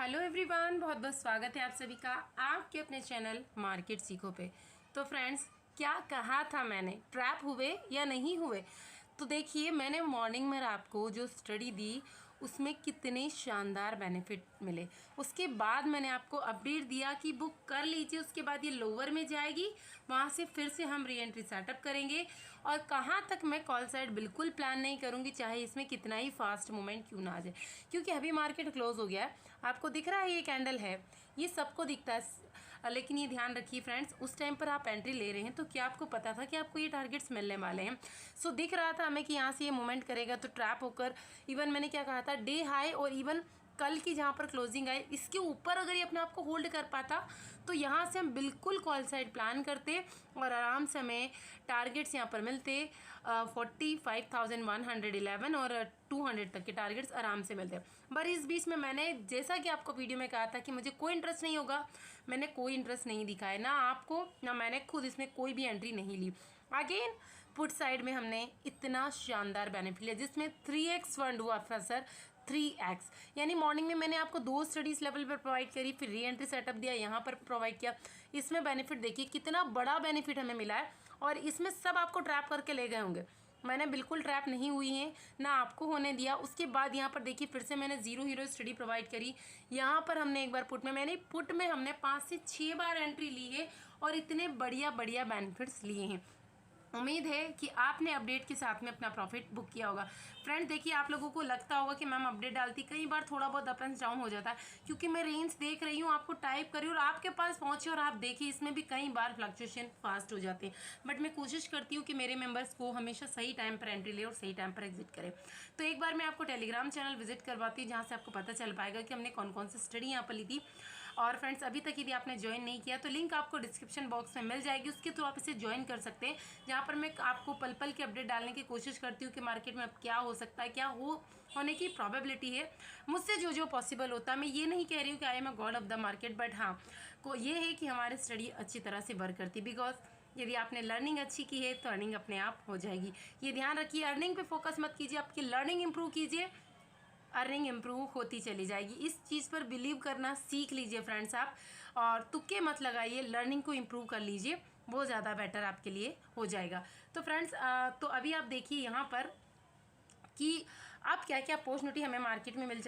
Hello everyone, बहुत बहुत स्वागत है आप सभी का आपके अपने चैनल मार्केट सीखो पे। तो फ्रेंड्स, क्या कहा था मैंने, ट्रैप हुए या नहीं हुए? तो देखिए, मैंने मॉर्निंग में आपको जो स्टडी दी उसमें कितने शानदार बेनिफिट मिले। उसके बाद मैंने आपको अपडेट दिया कि बुक कर लीजिए, उसके बाद ये लोअर में जाएगी, वहाँ से फिर से हम री एंट्री सेटअप करेंगे। और कहाँ तक मैं कॉल साइड बिल्कुल प्लान नहीं करूँगी, चाहे इसमें कितना ही फास्ट मूवमेंट क्यों ना आ जाए, क्योंकि अभी मार्केट क्लोज हो गया है। आपको दिख रहा है ये कैंडल है, ये सबको दिखता है, लेकिन ये ध्यान रखिए फ्रेंड्स, उस टाइम पर आप एंट्री ले रहे हैं तो क्या आपको पता था कि आपको ये टारगेट्स मिलने वाले हैं? सो दिख रहा था हमें कि यहाँ से ये मूवमेंट करेगा तो ट्रैप होकर, इवन मैंने क्या कहा था, डे हाई और इवन कल की जहाँ पर क्लोजिंग आई इसके ऊपर अगर ये अपने आप को होल्ड कर पाता तो यहाँ से हम बिल्कुल कॉल साइड प्लान करते और आराम से हमें टारगेट्स यहाँ पर मिलते 45,111 और 200 तक के टारगेट्स आराम से मिलते हैं। पर इस बीच में मैंने, जैसा कि आपको वीडियो में कहा था कि मुझे कोई इंटरेस्ट नहीं होगा, मैंने कोई इंटरेस्ट नहीं दिखाया, ना आपको ना मैंने खुद इसमें कोई भी एंट्री नहीं ली। अगेन पुट साइड में हमने इतना शानदार बेनिफिट लिया जिसमें 3x फंड हुआ था सर, 3x। यानी मॉर्निंग में मैंने आपको 2 स्टडीज़ लेवल पर प्रोवाइड करी, फिर री एंट्री सेटअप दिया, यहाँ पर प्रोवाइड किया। इसमें बेनिफिट देखिए कितना बड़ा बेनिफिट हमें मिला है, और इसमें सब आपको ट्रैप करके ले गए होंगे। मैंने बिल्कुल ट्रैप नहीं हुई है, ना आपको होने दिया। उसके बाद यहाँ पर देखिए फिर से मैंने जीरो हीरो स्टडी प्रोवाइड करी। यहाँ पर हमने एक बार पुट में हमने 5 से 6 बार एंट्री ली है और इतने बढ़िया बढ़िया बेनिफिट्स लिए हैं। उम्मीद है कि आपने अपडेट के साथ में अपना प्रॉफिट बुक किया होगा। फ्रेंड देखिए, आप लोगों को लगता होगा कि मैम अपडेट डालती कई बार थोड़ा बहुत अप एंड डाउन हो जाता है, क्योंकि मैं रेंज देख रही हूँ, आपको टाइप करी और आपके पास पहुँचे और आप देखिए इसमें भी कई बार फ्लक्चुएशन फास्ट हो जाते हैं। बट मैं कोशिश करती हूँ कि मेरे मेंबर्स को हमेशा सही टाइम पर एंट्री ले और सही टाइम पर एग्जिट करें। तो एक बार मैं आपको टेलीग्राम चैनल विजिट करवाती हूँ, जहाँ से आपको पता चल पाएगा कि हमने कौन कौन सी स्टडी यहाँ पर ली थी। और फ्रेंड्स, अभी तक यदि आपने ज्वाइन नहीं किया तो लिंक आपको डिस्क्रिप्शन बॉक्स में मिल जाएगी, उसके थ्रू आप इसे ज्वाइन कर सकते हैं, जहाँ पर मैं आपको पल पल की अपडेट डालने की कोशिश करती हूँ कि मार्केट में अब क्या हो सकता है, क्या होने की प्रोबेबिलिटी है। मुझसे जो जो पॉसिबल होता है, मैं ये नहीं कह रही हूँ कि I am a God of the market, but हाँ को ये है कि हमारी स्टडी अच्छी तरह से वर्क करती है। बिकॉज यदि आपने लर्निंग अच्छी की है तो अर्निंग अपने आप हो जाएगी। ये ध्यान रखिए, अर्निंग पे फोकस मत कीजिए, आपकी लर्निंग इंप्रूव कीजिए, अर्निंग इम्प्रूव होती चली जाएगी। इस चीज़ पर बिलीव करना सीख लीजिए फ्रेंड्स आप, और तुक्के मत लगाइए, लर्निंग को इम्प्रूव कर लीजिए, वो ज़्यादा बेटर आपके लिए हो जाएगा। तो फ्रेंड्स, तो अभी आप देखिए यहाँ पर कि अब क्या क्या अपॉर्चुनिटी हमें मार्केट में मिल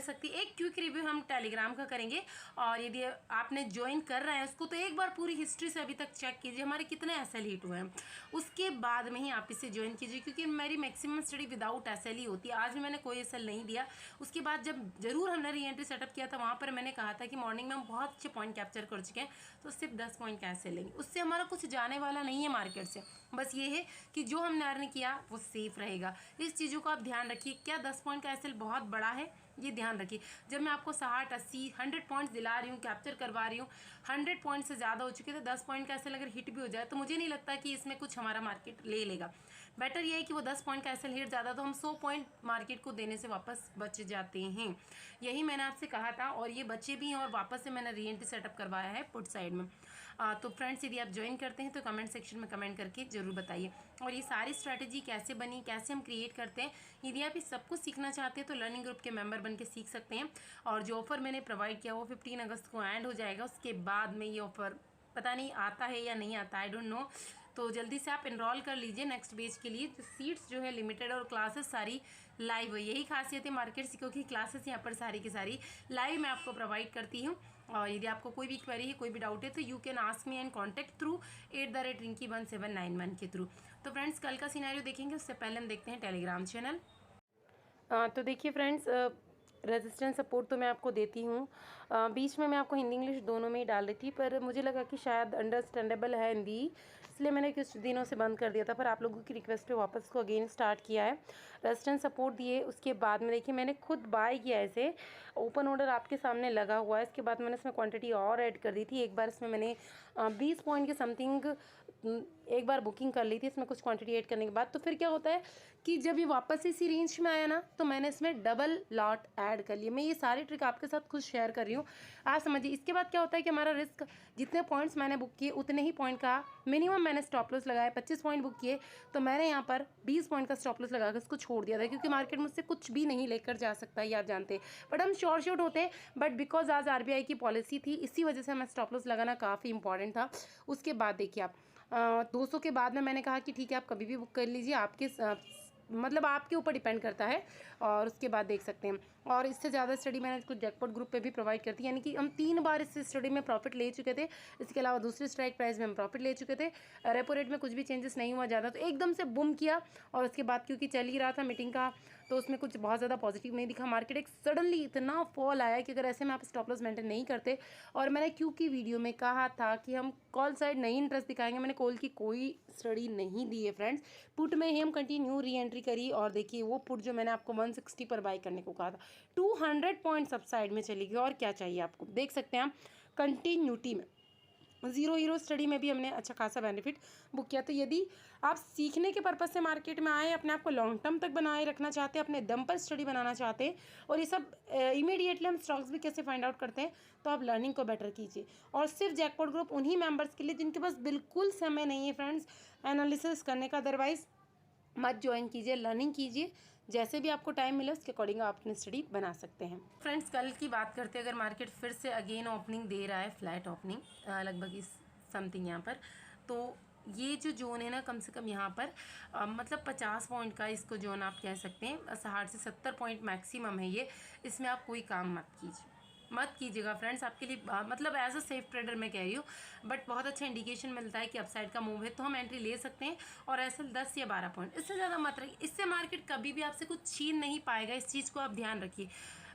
सकती है। एक क्विक रिव्यू हम टेलीग्राम का करेंगे, और यदि आपने ज्वाइन कर रहे हैं उसको तो एक बार पूरी हिस्ट्री से अभी तक चेक कीजिए हमारे कितने एसएल हिट हुए हैं, उसके बाद में ही आप इसे ज्वाइन कीजिए, क्योंकि मेरी मैक्सिमम स्टडी विदाउट एसएल ही होती है। आज भी मैंने कोई एसएल नहीं दिया। उसके बाद जब जरूर हमने री एंट्री सेटअप किया था, वहाँ पर मैंने कहा था कि मॉर्निंग में हम बहुत अच्छे पॉइंट कैप्चर कर चुके हैं, तो सिर्फ 10 पॉइंट कैसे लेंगे, उससे हमारा कुछ जाने वाला नहीं है मार्केट से। बस ये है कि जो हमने अर्न किया वो सेफ रहेगा। इस चीज़ों को आप ध्यान रखिए। क्या 10 पॉइंट का एसएल बहुत बड़ा है, ये ध्यान रखिए। जब मैं आपको 60, 80, 100 पॉइंट्स दिला रही हूँ, कैप्चर करवा रही हूँ, 100 पॉइंट से ज़्यादा हो चुके, तो 10 पॉइंट का एसएल अगर हिट भी हो जाए तो मुझे नहीं लगता कि इसमें कुछ हमारा मार्केट ले लेगा। बेटर ये है कि वो 10 पॉइंट का एसएल हिट ज़्यादा तो हम 100 पॉइंट मार्केट को देने से वापस बच जाते हैं। यही मैंने आपसे कहा था, और ये बचे भी हैं, और वापस से मैंने री एंट्री सेटअप करवाया है पुट साइड में। तो फ्रेंड्स, यदि आप ज्वाइन करते हैं तो कमेंट सेक्शन में कमेंट करके जरूर बताइए। और ये सारी स्ट्रैटेजी कैसे बनी, कैसे हम क्रिएट करते हैं, यदि आप इस सब कुछ सीखना चाहते हैं तो लर्निंग ग्रुप के मेंबर बन के सीख सकते हैं। और जो ऑफर मैंने प्रोवाइड किया वो 15 अगस्त को एंड हो जाएगा। उसके बाद में ये ऑफर पता नहीं आता है या नहीं आता, आई डोंट नो। तो जल्दी से आप इनरोल कर लीजिए नेक्स्ट बैच के लिए। तो सीट्स जो है लिमिटेड और क्लासेस सारी लाइव है। यही खासियत है मार्केट सीखो की, क्लासेस यहाँ पर सारी की सारी लाइव मैं आपको प्रोवाइड करती हूँ। और यदि आपको कोई भी क्वेरी है, कोई भी डाउट है, तो you can ask me and contact through @rinki1791 के थ्रू। तो फ्रेंड्स, कल का सिनेरियो देखेंगे, उससे पहले हम देखते हैं टेलीग्राम चैनल। तो देखिए फ्रेंड्स, रेजिस्टेंस सपोर्ट तो मैं आपको देती हूँ। बीच में मैं आपको हिंदी इंग्लिश दोनों में ही डाल रही थी, पर मुझे लगा कि शायद अंडरस्टैंडेबल है हिंदी, इसलिए मैंने कुछ दिनों से बंद कर दिया था, पर आप लोगों की रिक्वेस्ट पे वापस को अगेन स्टार्ट किया है। रेजिस्टेंस सपोर्ट दिए, उसके बाद में देखिए मैंने खुद बाय किया, ऐसे ओपन ऑर्डर आपके सामने लगा हुआ है। इसके बाद मैंने इसमें क्वान्टिटी और ऐड कर दी थी। एक बार इसमें मैंने 20 पॉइंट के समथिंग एक बार बुकिंग कर ली थी इसमें कुछ क्वांटिटी ऐड करने के बाद, तो फिर क्या होता है कि जब ये वापस इसी रेंज में आया ना, तो मैंने इसमें डबल लॉट ऐड कर लिया। मैं ये सारी ट्रिक आपके साथ खुद शेयर कर रही हूँ, आप समझिए। इसके बाद क्या होता है कि हमारा रिस्क, जितने पॉइंट्स मैंने बुक किए उतने ही पॉइंट का मिनिमम मैंने स्टॉप लॉस लगाया। 25 पॉइंट बुक किए तो मैंने यहाँ पर 20 पॉइंट का स्टॉप लॉस लगाकर इसको छोड़ दिया था, क्योंकि मार्केट मुझसे कुछ भी नहीं लेकर जा सकता, ये आप जानते हैं। बट हम शॉर्ट शॉर्ट होते हैं, बट बिकॉज आज RBI की पॉलिसी थी, इसी वजह से हमें स्टॉप लॉस लगाना काफ़ी इंपॉर्टेंट था। उसके बाद देखिए आप 200 के बाद में मैंने कहा कि ठीक है आप कभी भी बुक कर लीजिए, आपके मतलब आपके ऊपर डिपेंड करता है। और उसके बाद देख सकते हैं, और इससे ज़्यादा स्टडी मैंने कुछ जैकपॉट ग्रुप पे भी प्रोवाइड करती है, यानी कि हम 3 बार इस स्टडी में प्रॉफिट ले चुके थे। इसके अलावा दूसरे स्ट्राइक प्राइस में हम प्रॉफिट ले चुके थे। रेपो रेट में कुछ भी चेंजेस नहीं हुआ ज़्यादा, तो एकदम से बुम किया। और उसके बाद क्योंकि चल ही रहा था मीटिंग का, तो उसमें कुछ बहुत ज़्यादा पॉजिटिव नहीं दिखा मार्केट। एक सडनली इतना फॉल आया कि अगर ऐसे में आप स्टॉप लॉस मेंटेन नहीं करते, और मैंने क्योंकि वीडियो में कहा था कि हम कॉल साइड नहीं इंटरेस्ट दिखाएंगे, मैंने कॉल की कोई स्टडी नहीं दी है फ्रेंड्स। पुट में ही हम कंटिन्यू री एंट्री करी, और देखिए वो पुट जो मैंने आपको 160 पर बाई करने को कहा था, 200 पॉइंट्स अप साइड में चली गई। और क्या चाहिए आपको, देख सकते हैं हम कंटिन्यूटी में। जीरो हीरो स्टडी में भी हमने अच्छा खासा बेनिफिट बुक किया। तो यदि आप सीखने के पर्पज से मार्केट में आए, अपने आप को लॉन्ग टर्म तक बनाए रखना चाहते हैं, अपने दम पर स्टडी बनाना चाहते हैं, और ये सब इमीडिएटली हम स्टॉक्स भी कैसे फाइंड आउट करते हैं, तो आप लर्निंग को बेटर कीजिए। और सिर्फ जैकपॉट ग्रुप उन्हीं मेंबर्स के लिए जिनके पास बिल्कुल समय नहीं है फ्रेंड्स एनालिसिस करने का। अदरवाइज मत ज्वाइन कीजिए, लर्निंग कीजिए, जैसे भी आपको टाइम मिले उसके अकॉर्डिंग आप अपनी स्टडी बना सकते हैं। फ्रेंड्स कल की बात करते हैं, अगर मार्केट फिर से अगेन ओपनिंग दे रहा है, फ्लैट ओपनिंग लगभग इस समथिंग यहाँ पर, तो ये जो जोन है ना, कम से कम यहाँ पर मतलब 50 पॉइंट का इसको जोन आप कह सकते हैं। 60 से 70 पॉइंट मैक्सिमम है ये, इसमें आप कोई काम मत कीजिएगा फ्रेंड्स। आपके लिए मतलब एज अ सेफ ट्रेडर मैं कह रही हूँ, बट बहुत अच्छा इंडिकेशन मिलता है कि अपसाइड का मूव है, तो हम एंट्री ले सकते हैं। और ऐसे 10 या 12 पॉइंट, इससे ज़्यादा मत रखिए, इससे मार्केट कभी भी आपसे कुछ छीन नहीं पाएगा, इस चीज़ को आप ध्यान रखिए।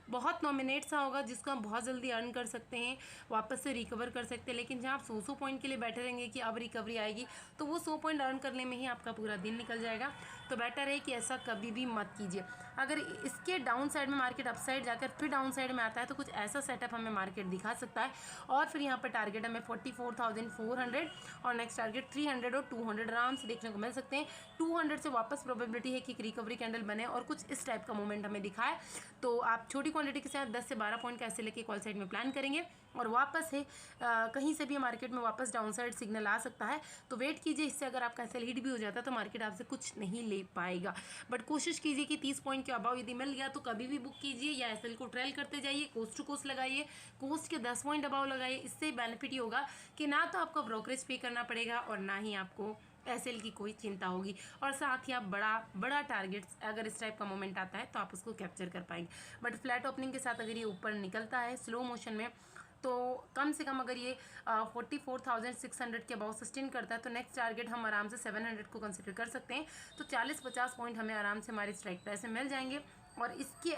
बहुत नॉमिनेट सा होगा जिसको हम बहुत जल्दी अर्न कर सकते हैं, वापस से रिकवर कर सकते हैं। लेकिन जहाँ आप 100 पॉइंट के लिए बैठे रहेंगे कि अब रिकवरी आएगी, तो वो 100 पॉइंट अर्न करने में ही आपका पूरा दिन निकल जाएगा। तो बेटर है कि ऐसा कभी भी मत कीजिए। अगर इसके डाउन साइड में मार्केट अपसाइड जाकर फिर डाउन साइड में आता है, तो कुछ ऐसा सेटअप हमें मार्केट दिखा सकता है। और फिर यहाँ पर टारगेट हमें 44,400 और नेक्स्ट टारगेट 300 और 200 आराम से देखने को मिल सकते हैं। 200 से वापस प्रोबेबिलिटी है कि रिकवरी कैंडल बने और कुछ इस टाइप का मूवमेंट हमें दिखाए। तो आप छोटी क्वांटिटी के साथ 10 से 12 पॉइंट का ऐसे लेके कॉल साइड में प्लान करेंगे, और वापस है कहीं से भी मार्केट में वापस डाउन साइड सिग्नल आ सकता है, तो वेट कीजिए। इससे अगर आपका ऐसे हिट भी हो जाता है तो मार्केट आपसे कुछ नहीं ले पाएगा। बट कोशिश कीजिए कि 30 पॉइंट के अबाव यदि मिल गया तो कभी भी बुक कीजिए, या एसएल को ट्रेल करते जाइए, कोस्ट टू कोस्ट लगाइए, कोस्ट के 10 पॉइंट अबाव लगाइए। इससे बेनिफिट ही होगा कि ना तो आपको ब्रोकरेज पे करना पड़ेगा और ना ही आपको एसएल की कोई चिंता होगी, और साथ ही आप बड़ा टारगेट्स अगर इस टाइप का मोमेंट आता है तो आप उसको कैप्चर कर पाएंगे। बट फ्लैट ओपनिंग के साथ अगर ये ऊपर निकलता है स्लो मोशन में, तो कम से कम अगर ये 44,600 के अबाउ सस्टेन करता है, तो नेक्स्ट टारगेट हम आराम से 700 को कंसिडर कर सकते हैं। तो 40-50 पॉइंट हमें आराम से हमारी स्ट्राइक प्राइस से मिल जाएंगे। और इसके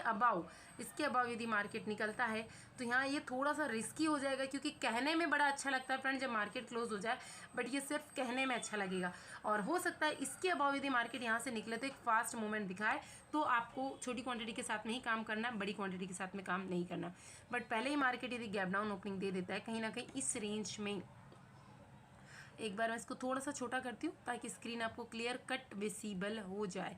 अबाव यदि मार्केट निकलता है तो यहाँ ये थोड़ा सा रिस्की हो जाएगा, क्योंकि कहने में बड़ा अच्छा लगता है फ्रेंड जब मार्केट क्लोज हो जाए, बट ये सिर्फ कहने में अच्छा लगेगा। और हो सकता है इसके अबाव यदि मार्केट यहाँ से निकले तो एक फास्ट मूवमेंट दिखाए, तो आपको छोटी क्वांटिटी के साथ में ही काम करना है, बड़ी क्वांटिटी के साथ में काम नहीं करना। बट पहले ही मार्केट यदि गैप डाउन ओपनिंग दे देता है कहीं ना कहीं इस रेंज में, एक बार मैं इसको थोड़ा सा छोटा करती हूँ ताकि स्क्रीन आपको क्लियर कट विजिबल हो जाए।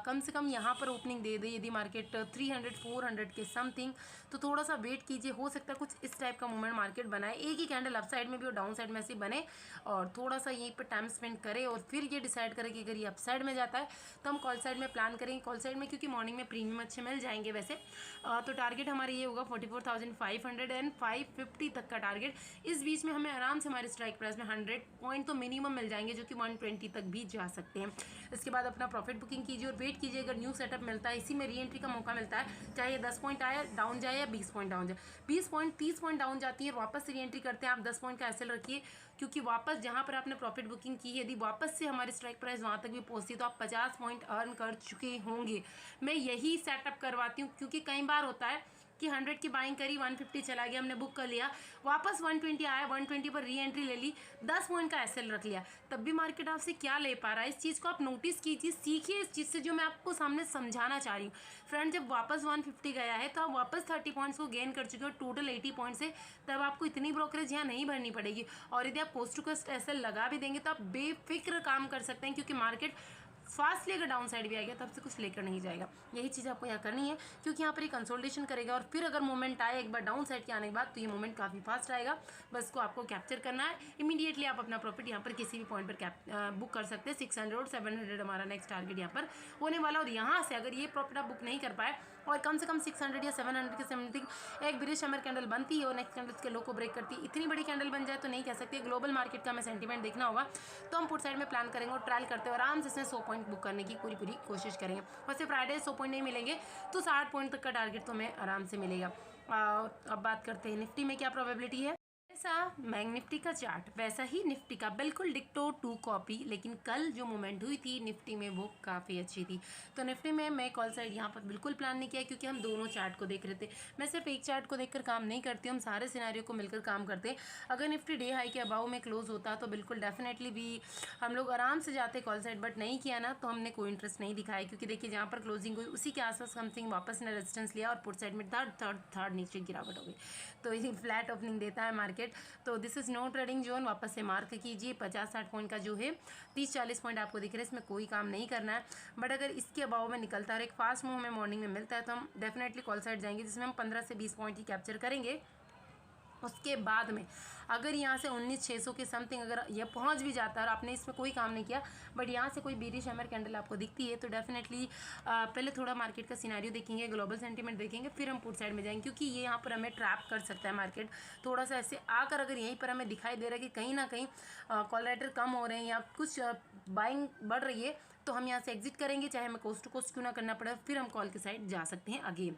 कम से कम यहाँ पर ओपनिंग दे दे यदि मार्केट 300-400 के समथिंग, तो थोड़ा सा वेट कीजिए, हो सकता है कुछ इस टाइप का मूवमेंट मार्केट बनाए, एक ही कैंडल अप साइड में भी और डाउन साइड में ऐसे बने, और थोड़ा सा यहीं पर टाइम स्पेंड करे और फिर ये डिसाइड करें कि अगर ये अप साइड में जाता है तो हम कॉल साइड में प्लान करेंगे। कॉल साइड में क्योंकि मॉर्निंग में प्रीमियम अच्छे मिल जाएंगे वैसे, तो टारगेट हमारे ये होगा 44,500 एंड 550 तक का टारगेट। इस बीच में हमें आराम से हमारी स्ट्राइक प्राइस में 100 पॉइंट तो मिनिमम मिल जाएंगे, जो कि 120 तक भी जा सकते हैं। इसके बाद अपना प्रॉफिट बुकिंग कीजिए और वेट कीजिए, अगर न्यू सेटअप मिलता है, इसी में री एंट्री का मौका मिलता है, चाहे 10 पॉइंट आया डाउन जाए या 20 पॉइंट डाउन जाए, 20 पॉइंट 30 पॉइंट डाउन जाती है, वापस से री एंट्री करते हैं। आप 10 पॉइंट का एसएल रखिए, क्योंकि वापस जहाँ पर आपने प्रॉफिट बुकिंग की यदि वापस से हमारी स्ट्राइक प्राइस वहाँ तक भी पहुँचती है तो आप 50 पॉइंट अर्न कर चुके होंगे। मैं यही सेटअप करवाती हूँ, क्योंकि कई बार होता है कि 100 की बाइंग करी, 150 चला गया, हमने बुक कर लिया, वापस 120 आया, 120 पर री एंट्री ले ली, 10 पॉइंट का एसएल रख लिया, तब भी मार्केट आपसे क्या ले पा रहा है। इस चीज़ को आप नोटिस कीजिए, सीखिए इस चीज़ से जो मैं आपको सामने समझाना चाह रही हूँ। फ्रेंड, जब वापस 150 गया है तो आप वापस 30 पॉइंट्स को गेन कर चुके हो टोटल 80 पॉइंट से, तब आपको इतनी ब्रोकरेज यहाँ नहीं भरनी पड़ेगी। और यदि आप पोस्ट टू कस्ट एसएल लगा भी देंगे तो आप बेफिक्र काम कर सकते हैं, क्योंकि मार्केट फास्टली अगर डाउन साइड भी आएगा तो आपसे कुछ लेकर नहीं जाएगा। यही चीज़ आपको यहाँ करनी है, क्योंकि यहाँ पर ये कंसोलिडेशन करेगा और फिर अगर मूवमेंट आए एक बार डाउन साइड के आने के बाद तो ये मूवमेंट काफ़ी फास्ट आएगा। बस को आपको कैप्चर करना है। इमीडिएटली आप अपना प्रॉफिट यहाँ पर किसी भी पॉइंट पर बुक कर सकते हैं। 600 और 700 हमारा नेक्स्ट टारगेट यहाँ पर होने वाला। और यहाँ से अगर ये प्रॉफिट आप बुक नहीं कर पाए और कम से कम 600 या 700 के समथिंग एक बिरिश हैमर कैंडल बनती है और नेक्स्ट कैंडल के लो को ब्रेक करती है, इतनी बड़ी कैंडल बन जाए तो नहीं कह सकते। ग्लोबल मार्केट का हमें सेंटीमेंट देखना होगा, तो हम पुट साइड में प्लान करेंगे और ट्रायल करते हुए आराम से इसमें 100 पॉइंट बुक करने की पूरी कोशिश करेंगे। वैसे फ्राइडे 100 पॉइंट नहीं मिलेंगे तो 60 पॉइंट तक का टारगेट तो हमें आराम से मिलेगा। अब बात करते हैं निफ्टी में क्या प्रोबेबिलिटी है। जैसा बैंक निफ्टी का चार्ट वैसा ही निफ्टी का बिल्कुल डिक्टो टू कॉपी, लेकिन कल जो मूवमेंट हुई थी निफ्टी में वो काफ़ी अच्छी थी। तो निफ्टी में मैं कॉल साइड यहाँ पर बिल्कुल प्लान नहीं किया, क्योंकि हम दोनों चार्ट को देख रहे थे। मैं सिर्फ एक चार्ट को देखकर काम नहीं करती हूँ, हम सारे सिनेरियो को मिलकर काम करते हैं। अगर निफ्टी डे हाई के अबाव में क्लोज होता तो बिल्कुल डेफिनेटली भी हम लोग आराम से जाते कॉल साइड, बट नहीं किया ना तो हमने कोई इंटरेस्ट नहीं दिखाया, क्योंकि देखिए जहाँ पर क्लोजिंग हुई उसी के आसपास समथिंग वापस ने रेजिस्टेंस लिया और पुट साइड में थर्ड नीचे गिरावट हो गई। तो ये फ्लैट ओपनिंग देता है मार्केट। तो this is no trading zone. वापस से मार्क कीजिए 50-60 पॉइंट का जो है 30-40 पॉइंट आपको दिख रहे हैं, इसमें कोई काम नहीं करना है। बट अगर इसके अभाव में निकलता है और एक फास्ट मूव हमें मॉर्निंग में मिलता है तो हम डेफिनेटली कॉल साइड जाएंगे, जिसमें हम 15 से 20 पॉइंट ही कैप्चर करेंगे। उसके बाद में अगर यहाँ से 19,600 के समथिंग अगर ये पहुँच भी जाता है और आपने इसमें कोई काम नहीं किया, बट यहाँ से कोई बीरिश हैमर कैंडल आपको दिखती है, तो डेफिनेटली पहले थोड़ा मार्केट का सिनेरियो देखेंगे, ग्लोबल सेंटीमेंट देखेंगे, फिर हम पुट साइड में जाएंगे, क्योंकि ये यहाँ पर हमें ट्रैप कर सकता है मार्केट। थोड़ा सा ऐसे आकर अगर यहीं पर हमें दिखाई दे रहा है कि कहीं ना कहीं कॉल राइटर कम हो रहे हैं या कुछ बाइंग बढ़ रही है, तो हम यहाँ से एग्जिट करेंगे, चाहे हमें कोस्ट टू कोस्ट क्यों ना करना पड़े, फिर हम कॉल के साइड जा सकते हैं अगेन।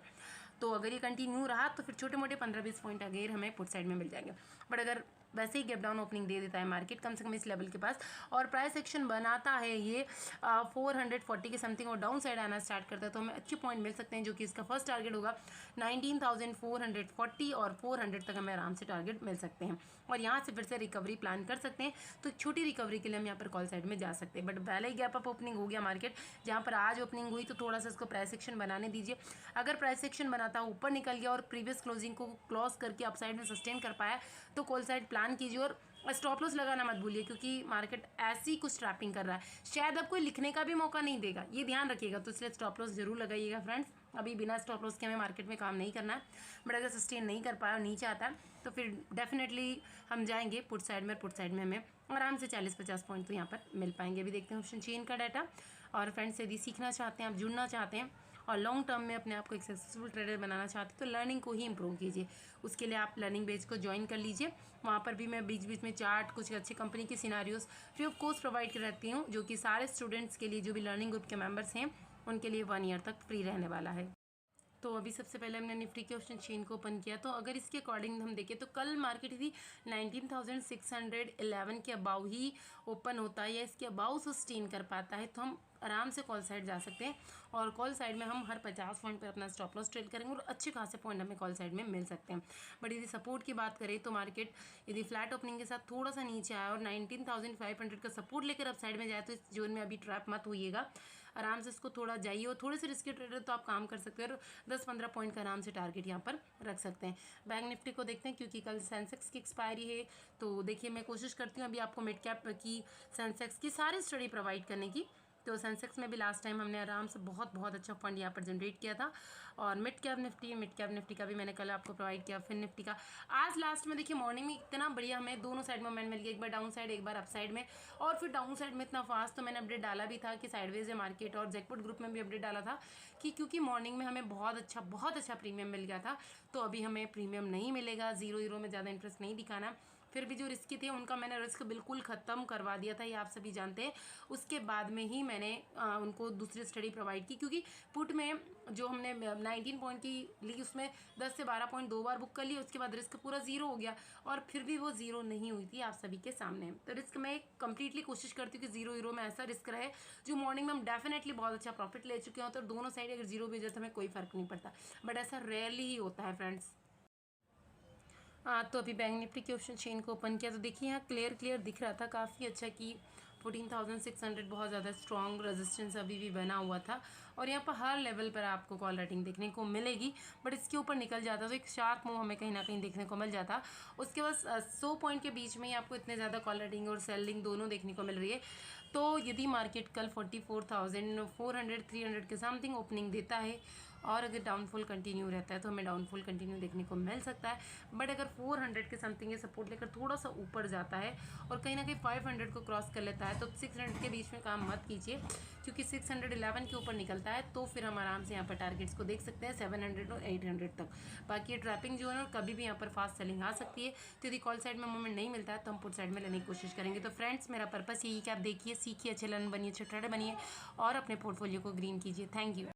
तो अगर ये कंटिन्यू रहा तो फिर छोटे मोटे 15-20 पॉइंट अगेन हमें पुट साइड में मिल जाएंगे। बट अगर वैसे ही गैप डाउन ओपनिंग दे देता है मार्केट कम से कम इस लेवल के पास और प्राइस एक्शन बनाता है ये 440 के समथिंग और डाउन साइड आना स्टार्ट करता है, तो हमें अच्छे पॉइंट मिल सकते हैं, जो कि इसका फर्स्ट टारगेट होगा 19,440 और 400 तक हमें आराम से टारगेट मिल सकते हैं। और यहाँ से फिर से रिकवरी प्लान कर सकते हैं, तो छोटी रिकवरी के लिए हम यहाँ पर कॉल साइड में जा सकते हैं। बट पहले ही गैप अप ओपनिंग हो गया मार्केट, जहाँ पर आज ओपनिंग हुई, तो थोड़ा सा इसको प्राइस एक्शन बनाने दीजिए। अगर प्राइस एक्शन बनाता ऊपर निकल गया और प्रीवियस क्लोजिंग को क्लोज करके अपसाइड में सस्टेन कर पाया तो कॉल साइड प्लान कीजिए और स्टॉप लॉस लगाना मत भूलिए, क्योंकि मार्केट ऐसी कुछ ट्रैपिंग कर रहा है, शायद आपको लिखने का भी मौका नहीं देगा, ये ध्यान रखिएगा। तो इसलिए स्टॉप लॉस जरूर लगाइएगा फ्रेंड्स। अभी बिना स्टॉप लॉस के हमें मार्केट में काम नहीं करना है, बट अगर सस्टेन नहीं कर पाया और नीचे आता है तो फिर डेफिनेटली हम जाएंगे पुट साइड में हमें आराम से 40-50 पॉइंट तो यहाँ पर मिल पाएंगे। अभी देखते हैं ऑप्शन चेन का डाटा। और फ्रेंड्स यदि सीखना चाहते हैं, आप जुड़ना चाहते हैं और लॉन्ग टर्म में अपने आप को एक सक्सेसफुल ट्रेडर बनाना चाहते हैं, तो लर्निंग को ही इंप्रूव कीजिए। उसके लिए आप लर्निंग बेच को ज्वाइन कर लीजिए। वहाँ पर भी मैं बीच बीच में चार्ट, कुछ अच्छी कंपनी की scenarios free of cost provide करती हूँ, जो कि सारे स्टूडेंट्स के लिए, जो भी लर्निंग ग्रुप के मेंबर्स हैं, उनके लिए 1 ईयर तक फ्री रहने वाला है। तो अभी सबसे पहले हमने निफ्टी के ऑप्शन चेन को ओपन किया, तो अगर इसके अकॉर्डिंग हम देखें तो कल मार्केट थी 19,611 के अबाउ ही ओपन होता है या इसके अबाउ सस्टेन कर पाता है, तो हम आराम से कॉल साइड जा सकते हैं। और कॉल साइड में हम हर 50 पॉइंट पर अपना स्टॉप लॉस ट्रेड करेंगे और अच्छे खासे पॉइंट हमें कॉल साइड में मिल सकते हैं। बट यदि सपोर्ट की बात करें तो मार्केट यदि फ्लैट ओपनिंग के साथ थोड़ा सा नीचे आया और 19,500 का सपोर्ट लेकर अप साइड में जाए, तो इस जोन में अभी ट्रैप मत होइएगा, आराम से इसको थोड़ा जाइए। और थोड़े से रिस्की ट्रेडर तो आप काम कर सकते हैं और 10-15 पॉइंट का आराम से टारगेट यहाँ पर रख सकते हैं। बैंक निफ्टी को देखते हैं, क्योंकि कल सेंसेक्स की एक्सपायरी है, तो देखिए मैं कोशिश करती हूँ अभी आपको मिड कैप की सेंसेक्स की सारी स्टडी प्रोवाइड करने की। तो सेंसेक्स में भी लास्ट टाइम हमने आराम से बहुत अच्छा फंड यहाँ पर जनरेट किया था। और मिड कैप निफ्टी का भी मैंने कल आपको प्रोवाइड किया। फिर निफ्टी का आज लास्ट में देखिए मॉर्निंग में इतना बढ़िया हमें दोनों साइड मूवमेंट मिल गया, एक बार डाउन साइड एक बार अप साइड में, और फिर डाउन साइड में इतना फास्ट, तो मैंने अपडेट डाला भी था कि साइडवेज है मार्केट, और जैकपॉट ग्रुप में भी अपडेट डाला था कि क्योंकि मॉर्निंग में हमें बहुत अच्छा प्रीमियम मिल गया था, तो अभी हमें प्रीमियम नहीं मिलेगा, 0 में ज़्यादा इंटरेस्ट नहीं दिखाना। फिर भी जो रिस्की थे उनका मैंने रिस्क बिल्कुल ख़त्म करवा दिया था, ये आप सभी जानते हैं। उसके बाद में ही मैंने उनको दूसरी स्टडी प्रोवाइड की, क्योंकि पुट में जो हमने 19 पॉइंट की ली उसमें 10 से 12 पॉइंट 2 बार बुक कर लिए, उसके बाद रिस्क पूरा ज़ीरो हो गया और फिर भी वो ज़ीरो नहीं हुई थी आप सभी के सामने। तो रिस्क मैं कंप्लीटली कोशिश करती हूँ कि ज़ीरो में ऐसा रिस्क रहे जो मॉर्निंग में हम डेफिनेटली बहुत अच्छा प्रॉफिट ले चुके हों, तो दोनों साइड अगर जीरो भी हो जाए तो हमें कोई फ़र्क नहीं पड़ता, बट ऐसा रेयरली ही होता है फ्रेंड्स। तो अभी बैंक निफ्टी के ऑप्शन चेन को ओपन किया तो देखिए यहाँ क्लियर दिख रहा था काफ़ी अच्छा कि 14,600 बहुत ज़्यादा स्ट्रॉन्ग रेजिस्टेंस अभी भी बना हुआ था और यहाँ पर हर लेवल पर आपको कॉल राइटिंग देखने को मिलेगी, बट इसके ऊपर निकल जाता तो एक शार्प मूव हमें कहीं ना कहीं देखने को मिल जाता। उसके बाद 100 पॉइंट के बीच में ही आपको इतने ज़्यादा कॉल राइटिंग और सेलिंग दोनों देखने को मिल रही है। तो यदि मार्केट कल 44,400 300 के समथिंग ओपनिंग देता है और अगर डाउनफॉल कंटिन्यू रहता है तो हमें डाउनफॉल कंटिन्यू देखने को मिल सकता है, बट अगर 400 के समथिंग ये सपोर्ट लेकर थोड़ा सा ऊपर जाता है और कहीं ना कहीं 500 को क्रॉस कर लेता है तो 600 के बीच में काम मत कीजिए, क्योंकि 611 के ऊपर निकलता है तो फिर हम आराम से यहाँ पर टारगेट्स को देख सकते हैं 700 और 800 तक। बाकी ये ट्रैपिंग जो है ना कभी भी यहाँ पर फास्ट सेलिंग आ सकती है, तो यदि कॉल साइड में मूवमेंट नहीं मिलता है तो हम पुट साइड में लेने की कोशिश करेंगे। तो फ्रेंड्स मेरा पर्पस यही कि आप देखिए, सीखिए, अच्छे लर्न बनिए, अच्छे ट्रेडर बनिए और अपने पोर्टफोलियो को ग्रीन कीजिए। Thank you.